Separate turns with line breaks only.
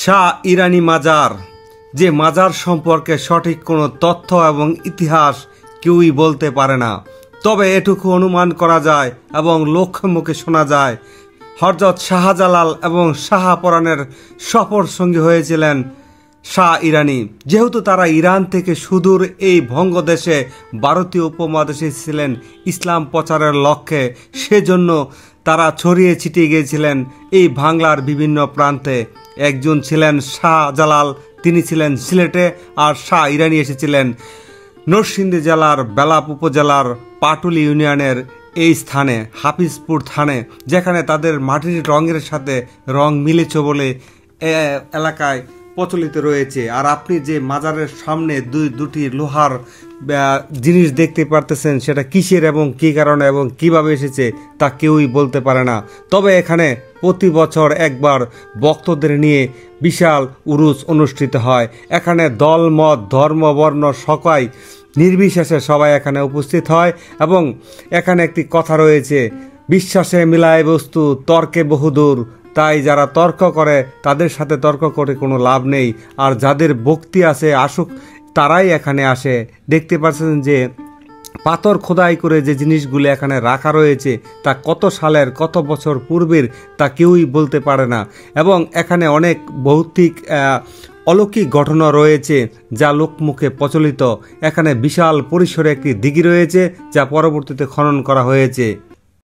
শাহ ইরানি মাজার, যে মাজার সম্পর্কে সঠিক কোনো তথ্য এবং ইতিহাস কেউই বলতে পারে না। তবে এটুকু অনুমান করা যায় এবং লোকমুখে মুখে শোনা যায়, হযরত শাহজালাল এবং শাহপরানের সফর সঙ্গী হয়েছিলেন শাহ ইরানি। যেহেতু তারা ইরান থেকে সুদূর এই বঙ্গদেশে ভারতীয় উপমহাদেশে ছিলেন ইসলাম প্রচারের লক্ষ্যে, সেজন্য তারা ছড়িয়ে ছিটিয়ে গিয়েছিলেন এই বাংলার বিভিন্ন প্রান্তে। একজন ছিলেন শাহজালাল, তিনি ছিলেন সিলেটে, আর শাহ ইরানি এসেছিলেন নরসিংদী জেলার বেলাব উপজেলার পাটুলি ইউনিয়নের এই স্থানে, হাফিজপুর থানে, যেখানে তাদের মাটির রঙের সাথে রং মিলেছে বলে এলাকায় প্রচলিত রয়েছে। আর আপনি যে মাজারের সামনে দুটি লোহার জিনিস দেখতে পারতেছেন, সেটা কিসের এবং কী কারণে এবং কিভাবে এসেছে তা কেউই বলতে পারে না। তবে এখানে প্রতি বছর একবার ভক্তদের নিয়ে বিশাল উরুস অনুষ্ঠিত হয়। এখানে দল মত ধর্ম বর্ণ সবাই নির্বিশেষে সবাই এখানে উপস্থিত হয়। এবং এখানে একটি কথা রয়েছে, বিশ্বাসে মিলায় বস্তু তর্কে বহুদূর। তাই যারা তর্ক করে তাদের সাথে তর্ক করে কোনো লাভ নেই, আর যাদের ভক্তি আছে আসুক, তারাই এখানে আসে। দেখতে পাচ্ছেন যে পাথর খোদাই করে যে জিনিসগুলো এখানে রাখা রয়েছে তা কত সালের কত বছর পূর্বের তা কেউই বলতে পারে না। এবং এখানে অনেক ভৌতিক অলৌকিক ঘটনা রয়েছে যা লোকমুখে প্রচলিত। এখানে বিশাল পরিসরে একটি দিঘি রয়েছে যা পরবর্তীতে খনন করা হয়েছে।